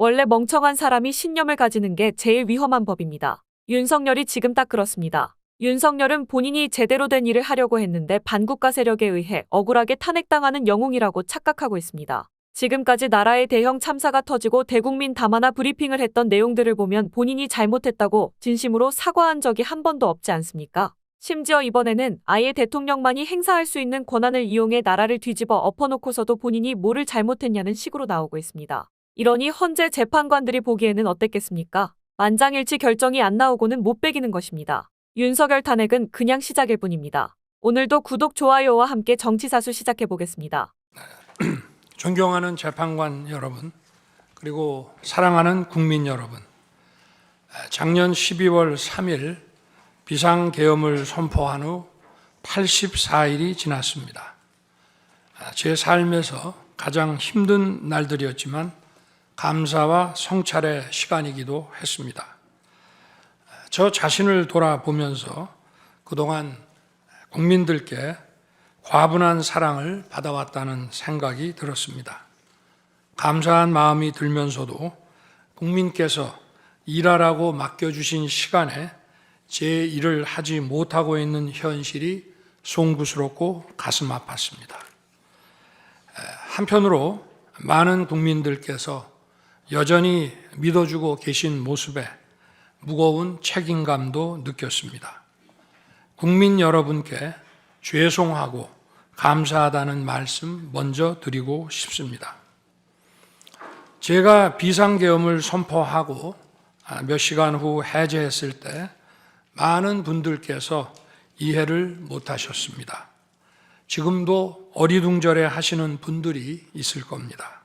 원래 멍청한 사람이 신념을 가지는 게 제일 위험한 법입니다. 윤석열이 지금 딱 그렇습니다. 윤석열은 본인이 제대로 된 일을 하려고 했는데 반국가 세력에 의해 억울하게 탄핵당하는 영웅이라고 착각하고 있습니다. 지금까지 나라의 대형 참사가 터지고 대국민 담화나 브리핑을 했던 내용들을 보면 본인이 잘못했다고 진심으로 사과한 적이 한 번도 없지 않습니까? 심지어 이번에는 아예 대통령만이 행사할 수 있는 권한을 이용해 나라를 뒤집어 엎어놓고서도 본인이 뭐를 잘못했냐는 식으로 나오고 있습니다. 이러니 헌재 재판관들이 보기에는 어땠겠습니까? 만장일치 결정이 안 나오고는 못 베기는 것입니다. 윤석열 탄핵은 그냥 시작일 뿐입니다. 오늘도 구독, 좋아요와 함께 정치사수 시작해보겠습니다. 존경하는 재판관 여러분, 그리고 사랑하는 국민 여러분, 작년 12월 3일 비상계엄을 선포한 후 84일이 지났습니다. 제 삶에서 가장 힘든 날들이었지만 감사와 성찰의 시간이기도 했습니다. 저 자신을 돌아보면서 그동안 국민들께 과분한 사랑을 받아왔다는 생각이 들었습니다. 감사한 마음이 들면서도 국민께서 일하라고 맡겨주신 시간에 제 일을 하지 못하고 있는 현실이 송구스럽고 가슴 아팠습니다. 한편으로 많은 국민들께서 여전히 믿어주고 계신 모습에 무거운 책임감도 느꼈습니다. 국민 여러분께 죄송하고 감사하다는 말씀 먼저 드리고 싶습니다. 제가 비상계엄을 선포하고 몇 시간 후 해제했을 때 많은 분들께서 이해를 못하셨습니다. 지금도 어리둥절해 하시는 분들이 있을 겁니다.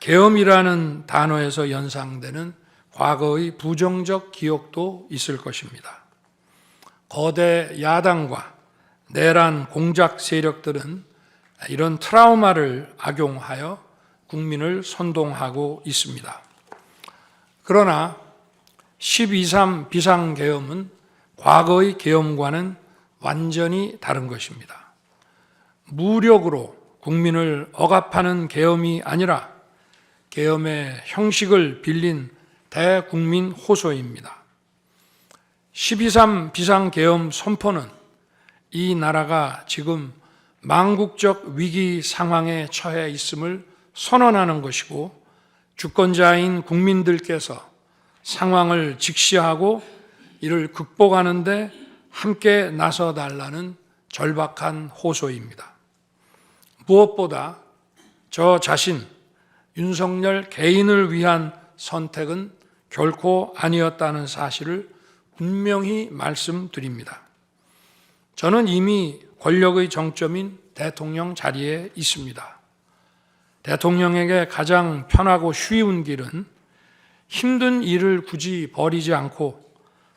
계엄이라는 단어에서 연상되는 과거의 부정적 기억도 있을 것입니다. 거대 야당과 내란 공작 세력들은 이런 트라우마를 악용하여 국민을 선동하고 있습니다. 그러나 12.3 비상계엄은 과거의 계엄과는 완전히 다른 것입니다. 무력으로 국민을 억압하는 계엄이 아니라 계엄의 형식을 빌린 대국민 호소입니다. 12.3 비상계엄 선포는 이 나라가 지금 망국적 위기 상황에 처해 있음을 선언하는 것이고, 주권자인 국민들께서 상황을 직시하고 이를 극복하는 데 함께 나서달라는 절박한 호소입니다. 무엇보다 저 자신, 윤석열 개인을 위한 선택은 결코 아니었다는 사실을 분명히 말씀드립니다. 저는 이미 권력의 정점인 대통령 자리에 있습니다. 대통령에게 가장 편하고 쉬운 길은 힘든 일을 굳이 벌이지 않고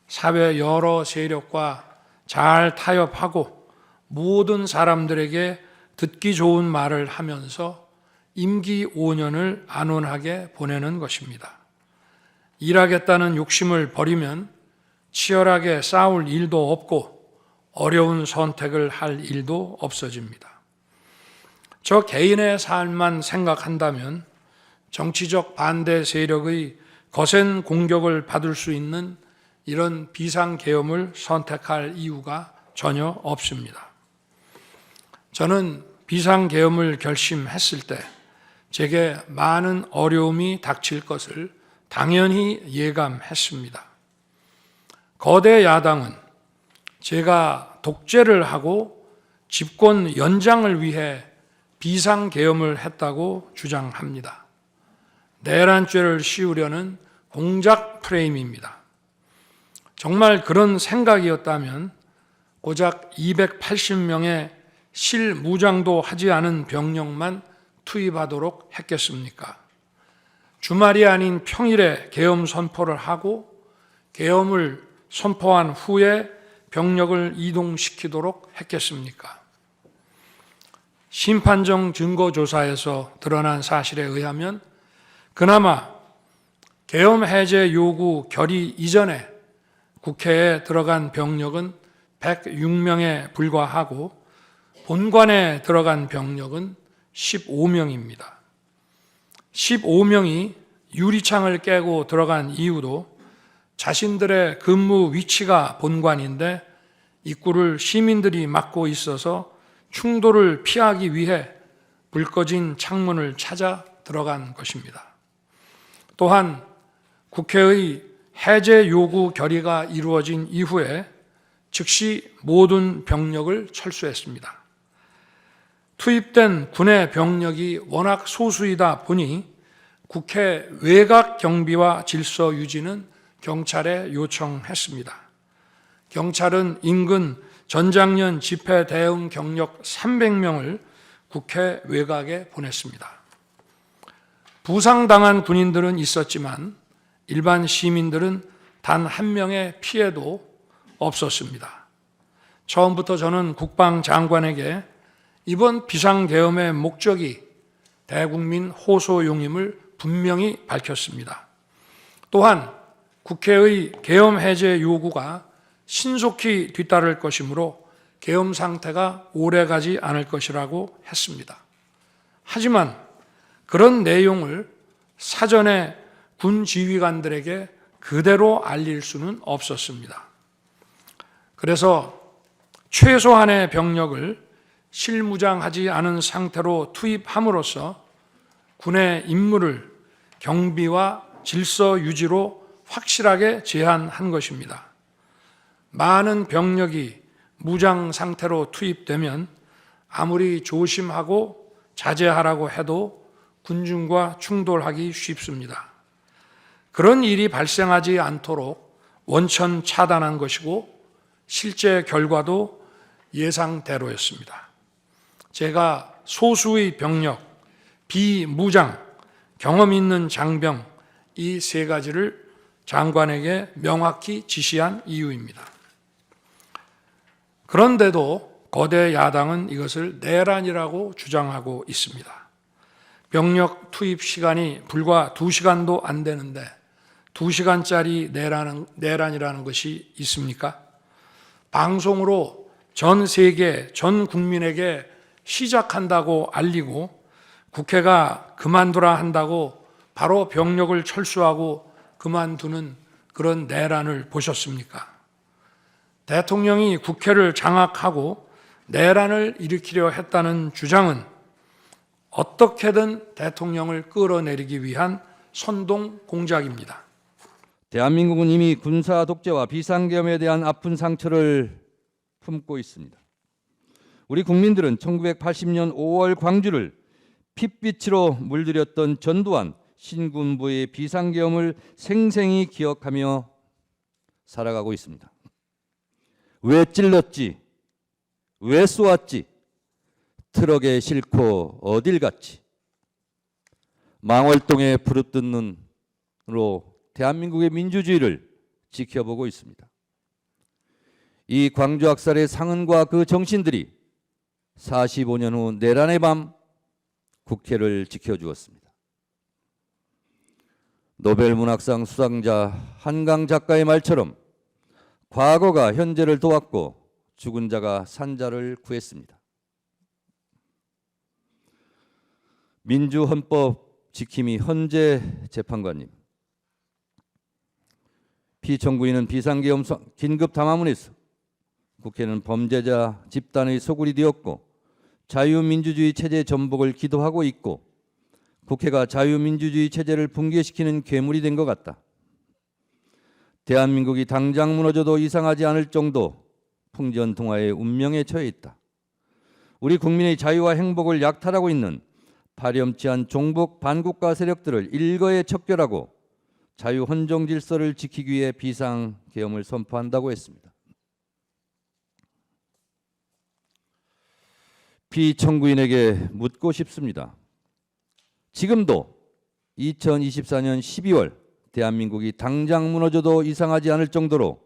사회 여러 세력과 잘 타협하고 모든 사람들에게 듣기 좋은 말을 하면서 임기 5년을 안온하게 보내는 것입니다. 일하겠다는 욕심을 버리면 치열하게 싸울 일도 없고 어려운 선택을 할 일도 없어집니다. 저 개인의 삶만 생각한다면 정치적 반대 세력의 거센 공격을 받을 수 있는 이런 비상계엄을 선택할 이유가 전혀 없습니다. 저는 비상계엄을 결심했을 때 제게 많은 어려움이 닥칠 것을 당연히 예감했습니다. 거대 야당은 제가 독재를 하고 집권 연장을 위해 비상계엄을 했다고 주장합니다. 내란죄를 씌우려는 공작 프레임입니다. 정말 그런 생각이었다면 고작 280명의 실무장도 하지 않은 병력만 투입하도록 했겠습니까? 주말이 아닌 평일에 계엄 선포를 하고 계엄을 선포한 후에 병력을 이동시키도록 했겠습니까? 심판정 증거조사에서 드러난 사실에 의하면 그나마 계엄 해제 요구 결의 이전에 국회에 들어간 병력은 106명에 불과하고 본관에 들어간 병력은 15명입니다. 15명이 유리창을 깨고 들어간 이유도 자신들의 근무 위치가 본관인데 입구를 시민들이 막고 있어서 충돌을 피하기 위해 불 꺼진 창문을 찾아 들어간 것입니다. 또한 국회의 해제 요구 결의가 이루어진 이후에 즉시 모든 병력을 철수했습니다. 투입된 군의 병력이 워낙 소수이다 보니 국회 외곽 경비와 질서 유지는 경찰에 요청했습니다. 경찰은 인근 전장년 집회 대응 경력 300명을 국회 외곽에 보냈습니다. 부상당한 군인들은 있었지만 일반 시민들은 단 한 명의 피해도 없었습니다. 처음부터 저는 국방장관에게 이번 비상계엄의 목적이 대국민 호소용임을 분명히 밝혔습니다. 또한 국회의 계엄 해제 요구가 신속히 뒤따를 것이므로 계엄 상태가 오래가지 않을 것이라고 했습니다. 하지만 그런 내용을 사전에 군 지휘관들에게 그대로 알릴 수는 없었습니다. 그래서 최소한의 병력을 실무장하지 않은 상태로 투입함으로써 군의 임무를 경비와 질서 유지로 확실하게 제한한 것입니다. 많은 병력이 무장 상태로 투입되면 아무리 조심하고 자제하라고 해도 군중과 충돌하기 쉽습니다. 그런 일이 발생하지 않도록 원천 차단한 것이고 실제 결과도 예상대로였습니다. 제가 소수의 병력, 비무장, 경험 있는 장병 이 세 가지를 장관에게 명확히 지시한 이유입니다. 그런데도 거대 야당은 이것을 내란이라고 주장하고 있습니다. 병력 투입 시간이 불과 2시간도 안 되는데 2시간짜리 내란이라는 것이 있습니까? 방송으로 전 세계, 전 국민에게 시작한다고 알리고 국회가 그만두라 한다고 바로 병력을 철수하고 그만두는 그런 내란을 보셨습니까? 대통령이 국회를 장악하고 내란을 일으키려 했다는 주장은 어떻게든 대통령을 끌어내리기 위한 선동 공작입니다. 대한민국은 이미 군사 독재와 비상계엄에 대한 아픈 상처를 품고 있습니다. 우리 국민들은 1980년 5월 광주를 핏빛으로 물들였던 전두환 신군부의 비상계엄을 생생히 기억하며 살아가고 있습니다. 왜 찔렀지? 왜 쏘았지? 트럭에 싣고 어딜 갔지? 망월동에 부릅뜬 눈으로 대한민국의 민주주의를 지켜보고 있습니다. 이 광주 학살의 상흔과 그 정신들이 45년 후 내란의 밤 국회를 지켜주었습니다. 노벨문학상 수상자 한강 작가의 말처럼 과거가 현재를 도왔고 죽은 자가 산자를 구했습니다. 민주헌법 지킴이 헌재 재판관님, 피청구인은 비상계엄 긴급 담화문에서 국회는 범죄자 집단의 소굴이 되었고 자유민주주의 체제 전복을 기도하고 있고 국회가 자유민주주의 체제를 붕괴시키는 괴물이 된 것 같다. 대한민국이 당장 무너져도 이상하지 않을 정도 풍전등화의 운명에 처해 있다. 우리 국민의 자유와 행복을 약탈하고 있는 파렴치한 종북 반국가 세력들을 일거에 척결하고 자유 헌정 질서를 지키기 위해 비상계엄을 선포한다고 했습니다. 피청구인에게 묻고 싶습니다. 지금도 2024년 12월 대한민국이 당장 무너져도 이상하지 않을 정도로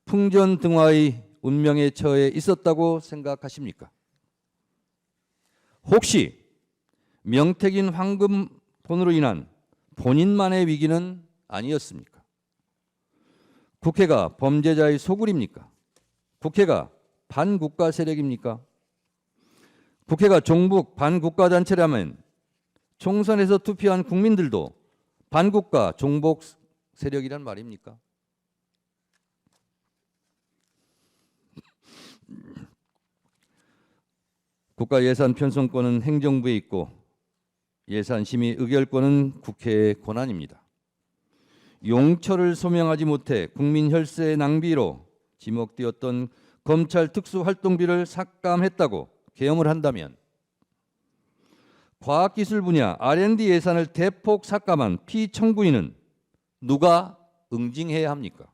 풍전등화의 운명에 처해 있었다고 생각하십니까? 혹시 명태균 황금폰으로 인한 본인만의 위기는 아니었습니까? 국회가 범죄자의 소굴입니까? 국회가 반국가 세력입니까? 국회가 종북 반국가 단체라면 총선에서 투표한 국민들도 반국가 종북 세력이란 말입니까? 국가 예산 편성권은 행정부에 있고 예산 심의 의결권은 국회의 권한입니다. 용처를 소명하지 못해 국민 혈세의 낭비로 지목되었던 검찰 특수활동비를 삭감했다고 계엄을 한다면 과학기술 분야 R&D 예산을 대폭 삭감한 피청구인은 누가 응징해야 합니까?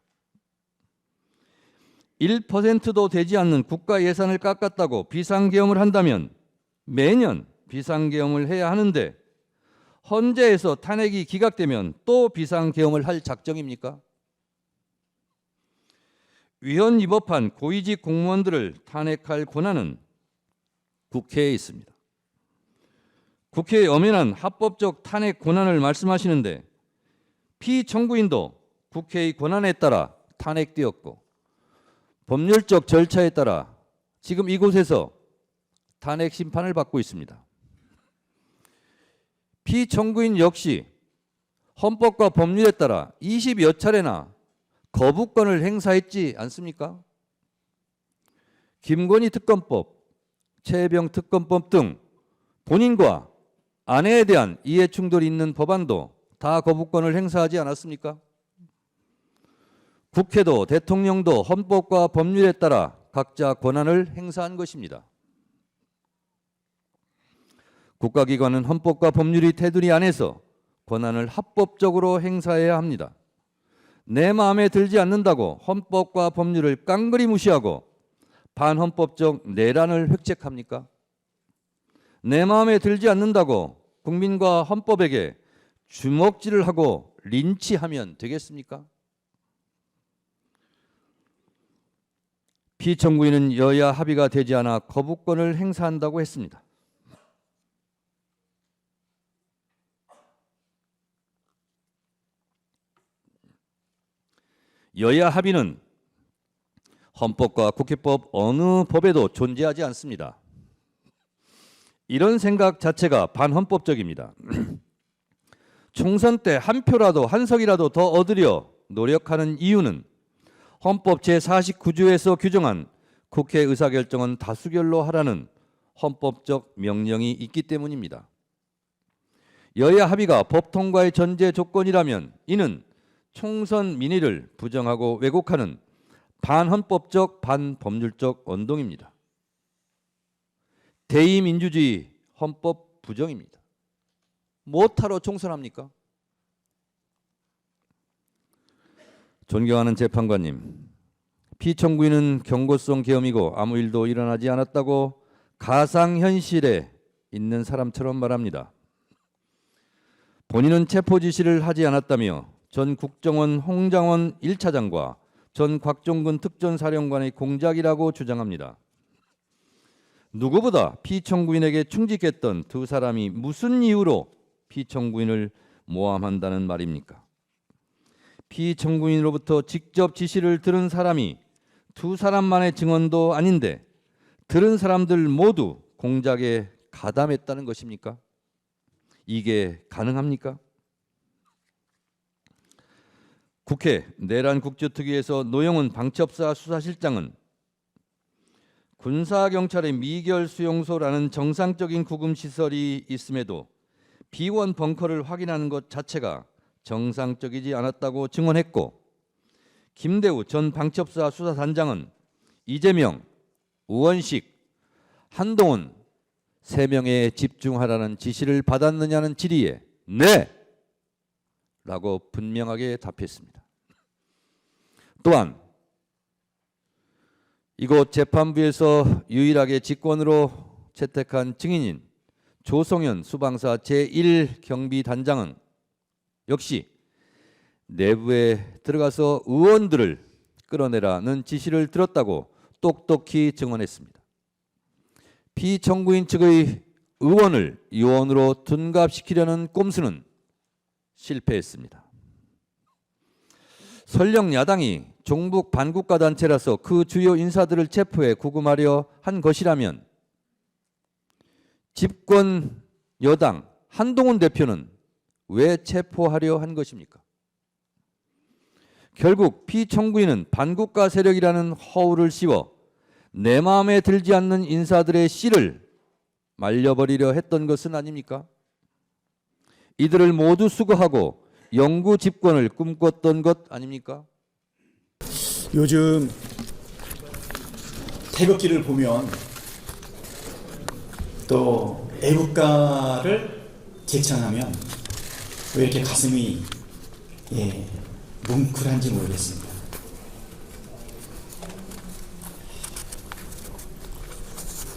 1%도 되지 않는 국가 예산을 깎았다고 비상계엄을 한다면 매년 비상계엄을 해야 하는데 헌재에서 탄핵이 기각되면 또 비상계엄을 할 작정입니까? 위헌 위법한 고위직 공무원들을 탄핵할 권한은 국회에 있습니다. 국회의 엄연한 합법적 탄핵 권한을 말씀하시는데 피청구인도 국회의 권한에 따라 탄핵되었고 법률적 절차에 따라 지금 이곳에서 탄핵 심판을 받고 있습니다. 피청구인 역시 헌법과 법률에 따라 20여 차례나 거부권을 행사했지 않습니까? 김건희 특검법, 최혜병 특검법 등 본인과 아내에 대한 이해 충돌이 있는 법안도 다 거부권을 행사하지 않았습니까? 국회도 대통령도 헌법과 법률에 따라 각자 권한을 행사한 것입니다. 국가기관은 헌법과 법률이 테두리 안에서 권한을 합법적으로 행사해야 합니다. 내 마음에 들지 않는다고 헌법과 법률을 깡그리 무시하고 반헌법적 내란을 획책합니까? 내 마음에 들지 않는다고 국민과 헌법에게 주먹질을 하고 린치하면 되겠습니까? 피청구인은 여야 합의가 되지 않아 거부권을 행사한다고 했습니다. 여야 합의는 헌법과 국회법 어느 법에도 존재하지 않습니다. 이런 생각 자체가 반헌법적입니다. 총선 때 한 표라도 한 석이라도 더 얻으려 노력하는 이유는 헌법 제49조에서 규정한 국회 의사결정은 다수결로 하라는 헌법적 명령이 있기 때문입니다. 여야 합의가 법 통과의 전제 조건이라면 이는 총선 민의를 부정하고 왜곡하는 반헌법적 반법률적 언동입니다. 대의민주주의 헌법 부정입니다. 뭐하러 총선합니까? 존경하는 재판관님, 피청구인은 경고성 계엄이고 아무 일도 일어나지 않았다고 가상현실에 있는 사람처럼 말합니다. 본인은 체포 지시를 하지 않았다며 전 국정원 홍장원 1차장과 전 곽종근 특전사령관의 공작이라고 주장합니다. 누구보다 피청구인에게 충직했던 두 사람이 무슨 이유로 피청구인을 모함한다는 말입니까? 피청구인으로부터 직접 지시를 들은 사람이 두 사람만의 증언도 아닌데 들은 사람들 모두 공작에 가담했다는 것입니까? 이게 가능합니까? 국회 내란국조특위에서 노영훈 방첩사 수사실장은 군사경찰의 미결수용소라는 정상적인 구금시설이 있음에도 비원 벙커를 확인하는 것 자체가 정상적이지 않았다고 증언했고, 김대우 전 방첩사 수사단장은 이재명, 우원식, 한동훈 3명에 집중하라는 지시를 받았느냐는 질의에 네! 라고 분명하게 답했습니다. 또한 이곳 재판부에서 유일하게 직권으로 채택한 증인인 조성현 수방사 제1경비단장은 역시 내부에 들어가서 의원들을 끌어내라는 지시를 들었다고 똑똑히 증언했습니다. 피청구인 측의 의원을 요원으로 둔갑시키려는 꼼수는 실패했습니다. 설령 야당이 종북 반국가 단체라서 그 주요 인사들을 체포해 구금하려 한 것이라면 집권 여당 한동훈 대표는 왜 체포하려 한 것입니까? 결국 피청구인은 반국가 세력이라는 허울을 씌워 내 마음에 들지 않는 인사들의 씨를 말려버리려 했던 것은 아닙니까? 이들을 모두 수거하고 영구 집권을 꿈꿨던 것 아닙니까? 요즘 태극기를 보면 또 애국가를 제창하면 왜 이렇게 가슴이 뭉클한지 모르겠습니다.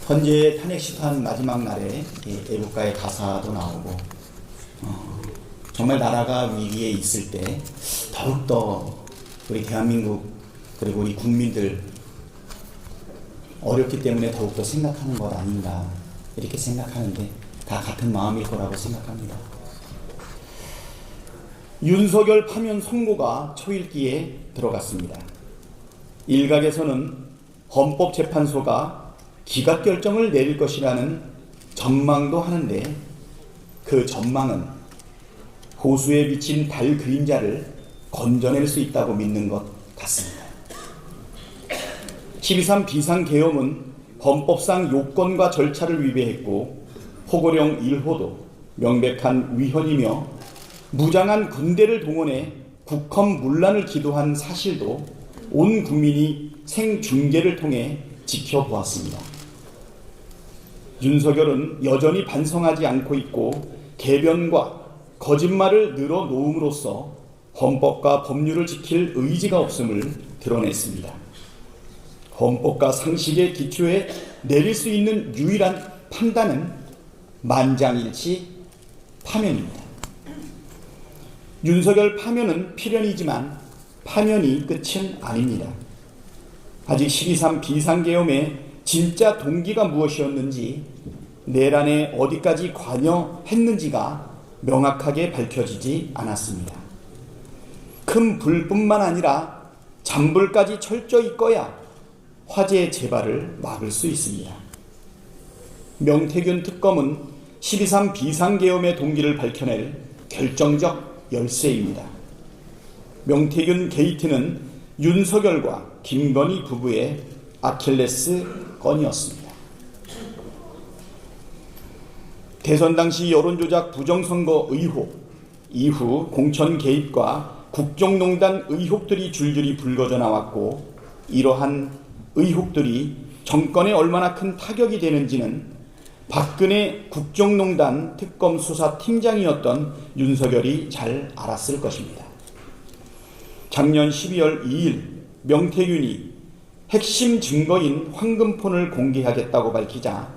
헌재 탄핵심판 마지막 날에 애국가의 가사도 나오고 정말 나라가 위기에 있을 때 더욱더 우리 대한민국 그리고 우리 국민들 어렵기 때문에 더욱더 생각하는 것 아닌가 이렇게 생각하는데 다 같은 마음일 거라고 생각합니다. 윤석열 파면 선고가 초읽기에 들어갔습니다. 일각에서는 헌법재판소가 기각결정을 내릴 것이라는 전망도 하는데 그 전망은 호수에 비친 달 그림자를 건져낼 수 있다고 믿는 것 같습니다. 12.3 비상계엄은 헌법상 요건과 절차를 위배했고 포고령 1호도 명백한 위헌이며 무장한 군대를 동원해 국헌 문란을 기도한 사실도 온 국민이 생중계를 통해 지켜보았습니다. 윤석열은 여전히 반성하지 않고 있고 개변과 거짓말을 늘어놓음으로써 헌법과 법률을 지킬 의지가 없음을 드러냈습니다. 헌법과 상식의 기초에 내릴 수 있는 유일한 판단은 만장일치 파면입니다. 윤석열 파면은 필연이지만 파면이 끝은 아닙니다. 아직 12.3 비상계엄의 진짜 동기가 무엇이었는지 내란에 어디까지 관여했는지가 명확하게 밝혀지지 않았습니다. 큰 불뿐만 아니라 잔불까지 철저히 꺼야 화재 재발을 막을 수 있습니다. 명태균 특검은 12.3 비상계엄의 동기를 밝혀낼 결정적 열쇠입니다. 명태균 게이트는 윤석열과 김건희 부부의 아킬레스 건이었습니다. 대선 당시 여론조작 부정선거 의혹, 이후 공천 개입과 국정농단 의혹들이 줄줄이 불거져 나왔고 이러한 의혹들이 정권에 얼마나 큰 타격이 되는지는 박근혜 국정농단 특검 수사팀장이었던 윤석열이 잘 알았을 것입니다. 작년 12월 2일 명태균이 핵심 증거인 황금폰을 공개하겠다고 밝히자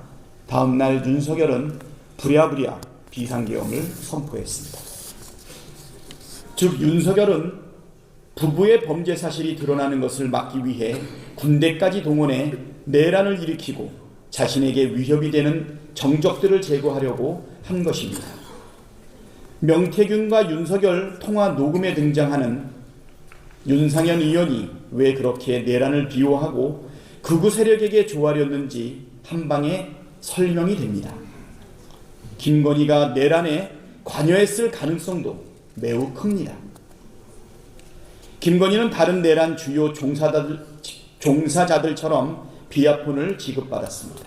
다음날 윤석열은 부랴부랴 비상계엄을 선포했습니다. 즉 윤석열은 부부의 범죄 사실이 드러나는 것을 막기 위해 군대까지 동원해 내란을 일으키고 자신에게 위협이 되는 정적들을 제거하려고 한 것입니다. 명태균과 윤석열 통화 녹음에 등장하는 윤상현 의원이 왜 그렇게 내란을 비호하고 극우 세력에게 조아렸는지 한방에 설명이 됩니다. 김건희가 내란에 관여했을 가능성도 매우 큽니다. 김건희는 다른 내란 주요 종사자들처럼 비아폰을 지급받았습니다.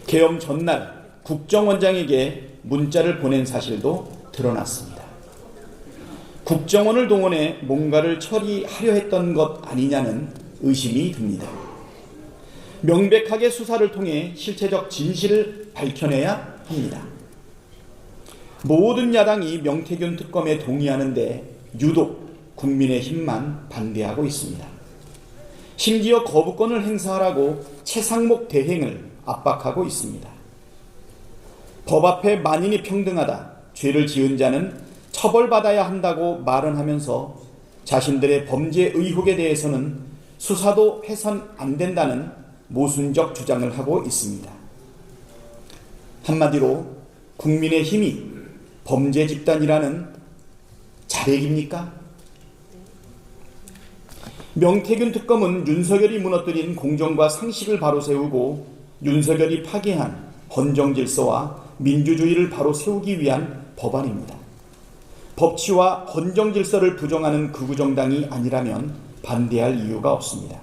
계엄 전날 국정원장에게 문자를 보낸 사실도 드러났습니다. 국정원을 동원해 뭔가를 처리하려 했던 것 아니냐는 의심이 듭니다. 명백하게 수사를 통해 실체적 진실을 밝혀내야 합니다. 모든 야당이 명태균 특검에 동의하는데 유독 국민의힘만 반대하고 있습니다. 심지어 거부권을 행사하라고 최상목 대행을 압박하고 있습니다. 법 앞에 만인이 평등하다, 죄를 지은 자는 처벌받아야 한다고 말은 하면서 자신들의 범죄 의혹에 대해서는 수사도 해선 안 된다는 모순적 주장을 하고 있습니다. 한마디로 국민의힘이 범죄 집단이라는 자백입니까? 명태균 특검은 윤석열이 무너뜨린 공정과 상식을 바로 세우고 윤석열이 파괴한 헌정 질서와 민주주의를 바로 세우기 위한 법안입니다. 법치와 헌정 질서를 부정하는 극우 정당이 아니라면 반대할 이유가 없습니다.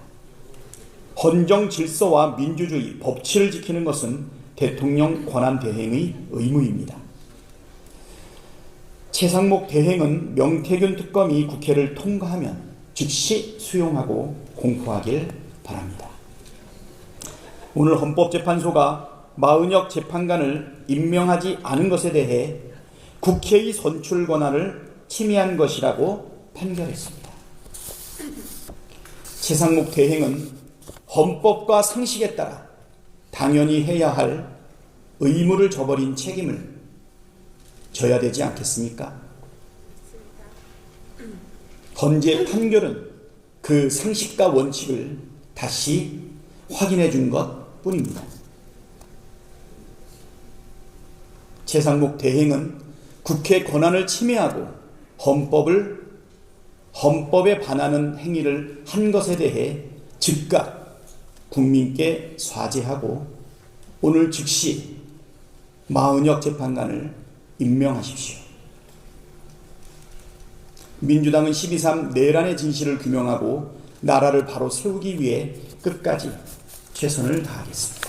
헌정 질서와 민주주의, 법치를 지키는 것은 대통령 권한 대행의 의무입니다. 최상목 대행은 명태균 특검이 국회를 통과하면 즉시 수용하고 공포하길 바랍니다. 오늘 헌법재판소가 마은혁 재판관을 임명하지 않은 것에 대해 국회의 선출 권한을 침해한 것이라고 판결했습니다. 최상목 대행은 헌법과 상식에 따라 당연히 해야 할 의무를 저버린 책임을 져야 되지 않겠습니까? 헌재 판결은 그 상식과 원칙을 다시 확인해 준 것뿐입니다. 최상목 대행은 국회 권한을 침해하고 헌법에 반하는 행위를 한 것에 대해 즉각 국민께 사죄하고 오늘 즉시 마은혁 재판관을 임명하십시오. 민주당은 12.3 내란의 진실을 규명하고 나라를 바로 세우기 위해 끝까지 최선을 다하겠습니다.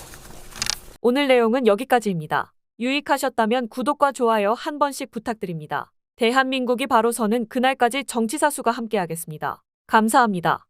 오늘 내용은 여기까지입니다. 유익하셨다면 구독과 좋아요 한 번씩 부탁드립니다. 대한민국이 바로 서는 그날까지 정치사수가 함께하겠습니다. 감사합니다.